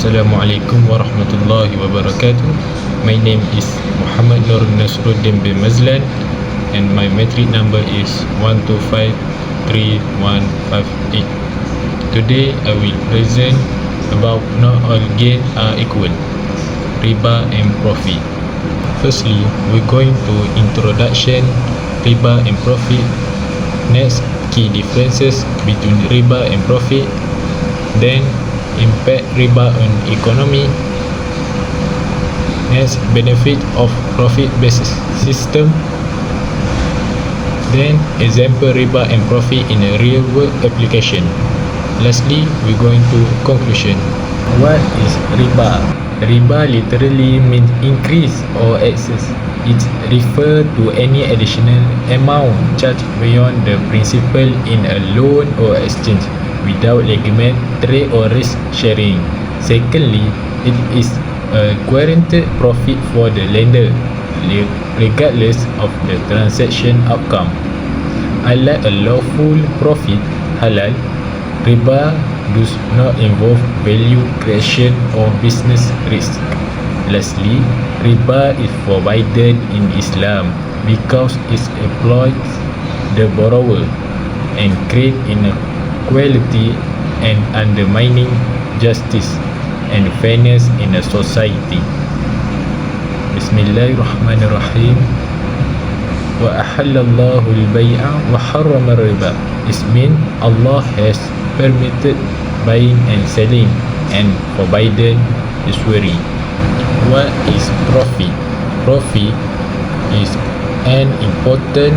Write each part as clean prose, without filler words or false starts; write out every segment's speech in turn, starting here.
Assalamualaikum warahmatullahi wabarakatuh. My name is Muhammad Nur Nasruddin bin Mazlan and my metric number is 1253158. Today I will present about not all gain are equal, riba and profit. Firstly, we're going to introduction riba and profit. Next, key differences between riba and profit. Then impact riba on economy. Next, benefit of profit-based system. Then, example riba and profit in a real-world application. Lastly, we're going to conclusion. What is riba? Riba literally means increase or excess. It refers to any additional amount charged beyond the principal in a loan or exchange without legitimate trade or risk sharing. Secondly, it is a guaranteed profit for the lender regardless of the transaction outcome. Unlike a lawful profit, halal, riba does not involve value creation or business risk. Lastly, riba is forbidden in Islam because it exploits the borrower and creates inequality and undermining justice and fairness in a society. Bismillahirrahmanirrahim. Wa ahallallahu al-bay'a wa harrama riba. It means Allah has permitted buying and selling and forbidden usury. What is profit? Profit is an important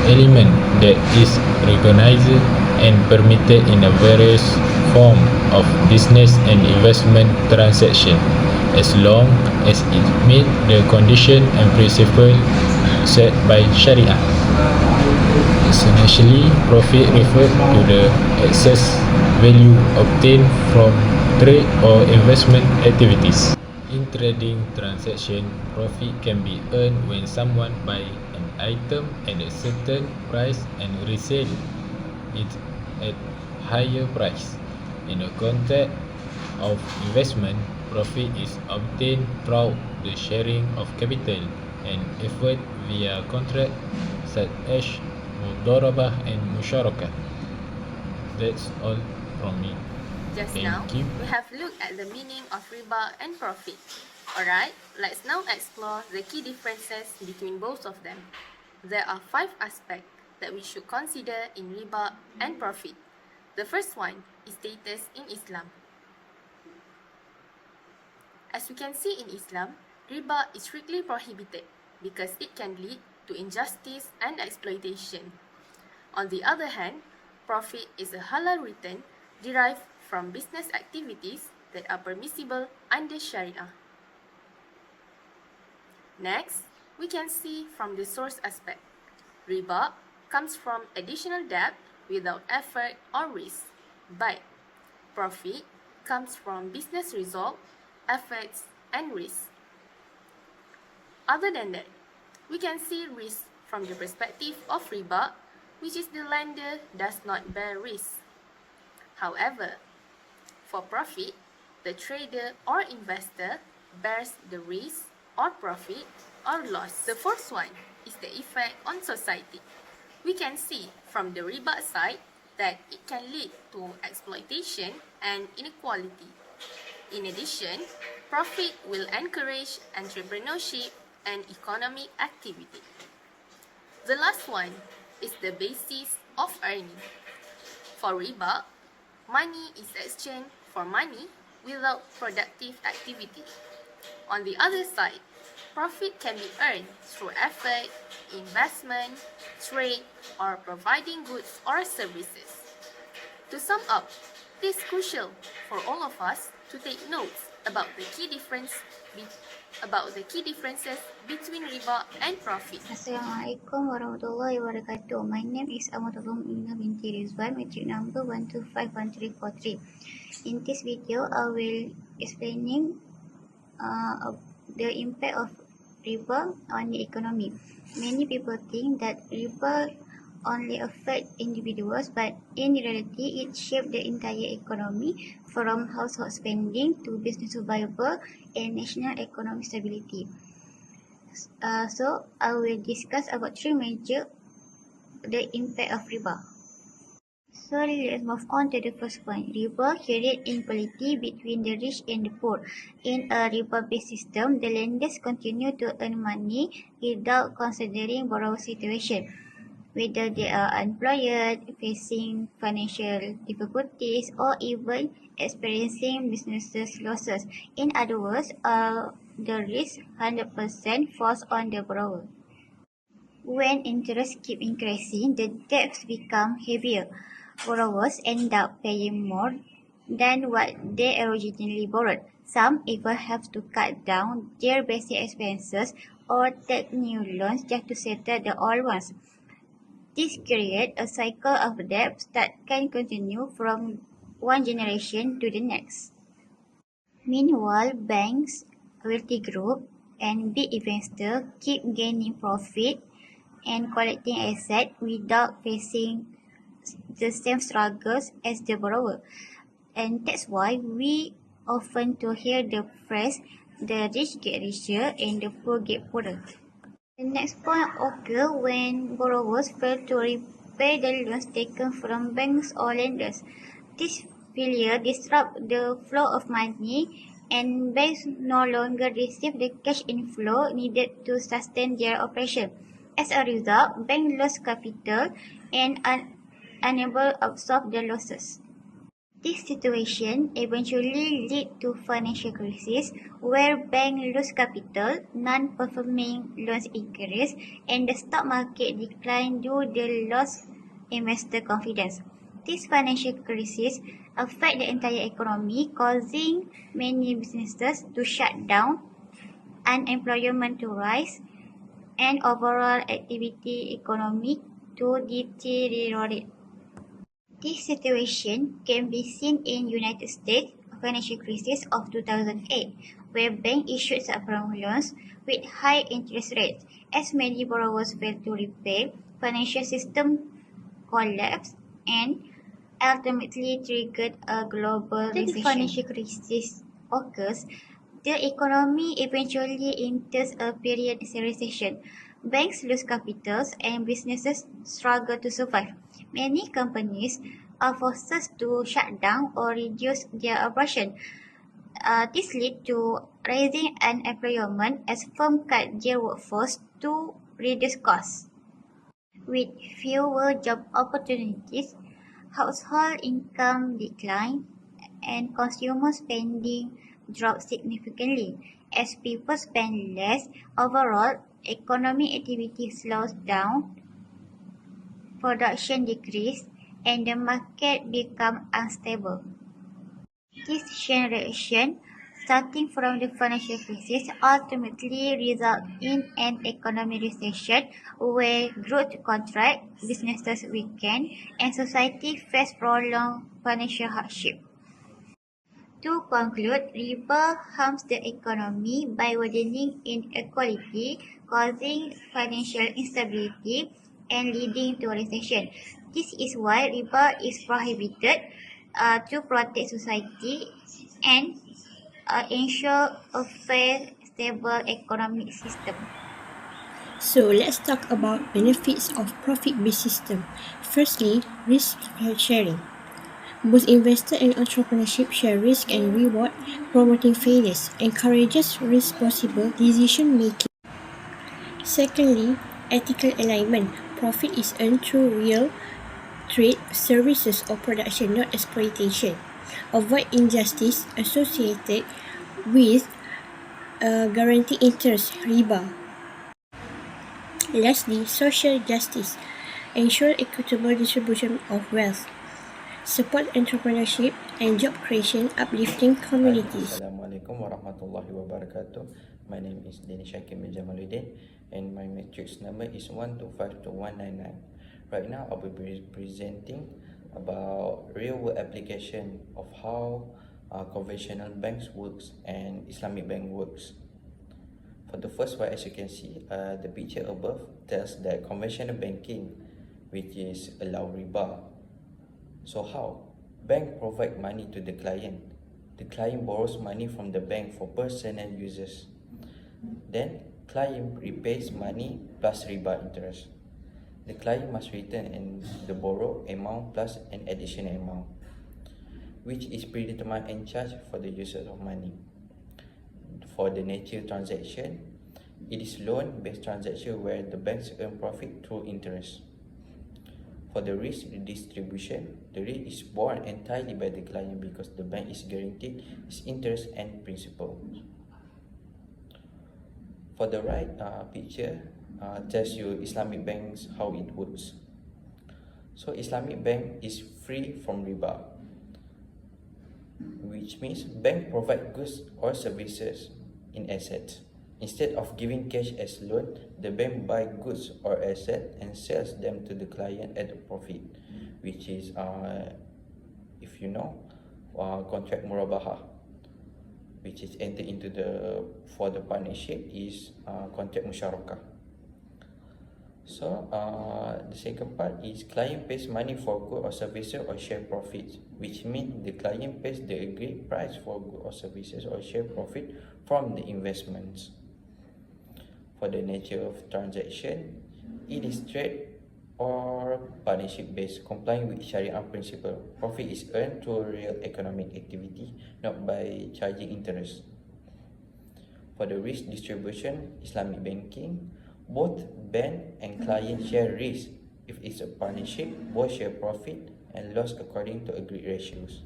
element that is recognized and permitted in a various form of business and investment transaction as long as it meets the condition and principle set by Sharia. Essentially, profit refers to the excess value obtained from trade or investment activities. In trading transaction, profit can be earned when someone buys an item at a certain price and resell it at higher price. In the context of investment, profit is obtained through the sharing of capital and effort via contract such as mudarabah and musyarakah. That's all from me. Just Thank now, you. we have looked at the meaning of riba and profit. Alright, let's now explore the key differences between both of them. There are 5 aspects that we should consider in riba and profit. The first one is status in Islam. As we can see in Islam, riba is strictly prohibited because it can lead to injustice and exploitation. On the other hand, profit is a halal return derived from business activities that are permissible under Sharia. Next, we can see from the source aspect. Riba comes from additional debt without effort or risk, but profit comes from business result, efforts, and risk. Other than that, we can see risk from the perspective of riba, which is the lender does not bear risk. However, for profit, the trader or investor bears the risk or profit or loss. The fourth one is the effect on society. We can see from the riba side that it can lead to exploitation and inequality. In addition, profit will encourage entrepreneurship and economic activity. The last one is the basis of earning. For riba, money is exchanged for money without productive activity. On the other side, profit can be earned through effort, investment, trade, or providing goods or services. To sum up, it is crucial for all of us to take notes about the key differences between riba and profit. Assalamualaikum warahmatullahi wabarakatuh. My name is MBA2013, metric number 1251343. In this video, I will explaining the impact of riba on the economy. Many people think that riba only affect individuals, but in reality, it shapes the entire economy from household spending to business survival and national economic stability. So I will discuss about three major the impact of riba. So let's move on to the first point. Riba creates inequality between the rich and the poor. In a riba-based system, the lenders continue to earn money without considering borrower situation, whether they are unemployed, facing financial difficulties, or even experiencing business losses. In other words, the risk 100% falls on the borrower. When interest keep increasing, the debts become heavier. Borrowers end up paying more than what they originally borrowed. Some even have to cut down their basic expenses or take new loans just to settle the old ones. This creates a cycle of debts that can continue from one generation to the next. Meanwhile, banks, wealthy group, and big investors keep gaining profit and collecting assets without facing the same struggles as the borrower. And that's why we often to hear the phrase, the rich get richer and the poor get poorer. The next point occurs when borrowers fail to repay the loans taken from banks or lenders. This failure disrupts the flow of money and banks no longer receive the cash inflow needed to sustain their operation. As a result, banks lose capital and are unable to absorb the losses. This situation eventually led to financial crisis where banks lose capital, non-performing loans increase, and the stock market decline due to the lost investor confidence. This financial crisis affect the entire economy, causing many businesses to shut down, unemployment to rise, and overall activity economic to deteriorate. This situation can be seen in United States financial crisis of 2008, where banks issued subprime loans with high interest rates. As many borrowers failed to repay, financial system collapsed and ultimately triggered a global recession. The financial crisis occurs, the economy eventually enters a period of recession. Banks lose capitals and businesses struggle to survive. Many companies are forced to shut down or reduce their operation. This leads to rising unemployment as firms cut their workforce to reduce costs. With fewer job opportunities, household income decline and consumer spending drops significantly. As people spend less, overall economic activity slows down, production decreases, and the market becomes unstable. This chain reaction, starting from the financial crisis, ultimately results in an economic recession where growth contracts, businesses weaken, and society face prolonged financial hardship. To conclude, riba harms the economy by widening inequality, causing financial instability, and leading to recession. This is why riba is prohibited to protect society and ensure a fair, stable economic system. So let's talk about benefits of profit-based system. Firstly, risk sharing. Both investor and entrepreneurship share risk and reward, promoting failures, encourages responsible decision making. Secondly, ethical alignment. Profit is earned through real trade, services, or production, not exploitation. Avoid injustice associated with guaranteed interest, riba. Lastly, social justice. Ensure equitable distribution of wealth. Support entrepreneurship and job creation, uplifting communities. Assalamualaikum warahmatullahi wabarakatuh. My name is Danish MBA2013 and my matrix number is 1252199. Right now I will be presenting about real world application of how conventional banks works and Islamic bank works. For the first one, as you can see, the picture above tells that conventional banking, which is allow riba. So how? Bank provide money to the client. The client borrows money from the bank for personal uses. Then client repays money plus riba interest. The client must return the borrowed amount plus an additional amount, which is predetermined and charged for the usage of money. For the nature transaction, it is loan-based transaction where the banks earn profit through interest. For the risk distribution, the risk is borne entirely by the client because the bank is guaranteed its interest and principal. For the right picture, tells you Islamic banks how it works. So Islamic bank is free from riba, which means bank provide goods or services in assets. Instead of giving cash as loan, the bank buy goods or asset and sells them to the client at a profit, which is, if you know, contract murabaha, which is entered into for the partnership is contract musyarakah. So the second part is client pays money for good or services or share profits, which means the client pays the agreed price for good or services or share profit from the investments. For the nature of transaction, it is trade or partnership based, complying with Sharia principle. Profit is earned through real economic activity, not by charging interest. For the risk distribution, Islamic banking, both bank and client share risk. If it's a partnership, both share profit and loss according to agreed ratios.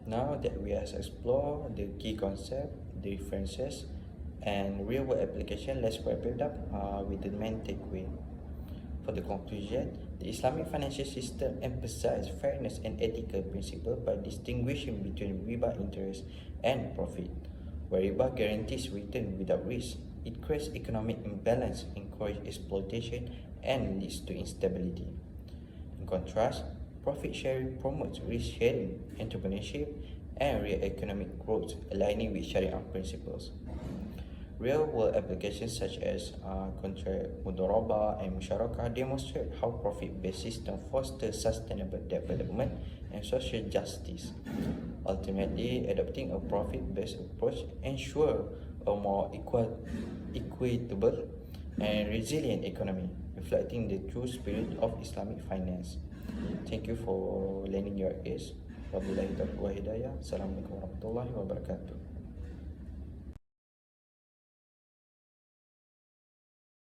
Now that we have explored the key concept, the differences, and real-world application, let's wrap it up with the main takeaway. For the conclusion, the Islamic financial system emphasizes fairness and ethical principles by distinguishing between riba interest and profit. Where riba guarantees return without risk, it creates economic imbalance, encourages exploitation, and leads to instability. In contrast, profit sharing promotes risk sharing, entrepreneurship, and real economic growth, aligning with Sharia principles. Real-world applications such as contract mudharabah and musyarakah demonstrate how profit-based systems foster sustainable development and social justice. Ultimately, adopting a profit-based approach ensures a more equitable and resilient economy, reflecting the true spirit of Islamic finance. Thank you for lending your ears. Wabillahi taufiq wa hidayah. Assalamualaikum warahmatullahi wabarakatuh.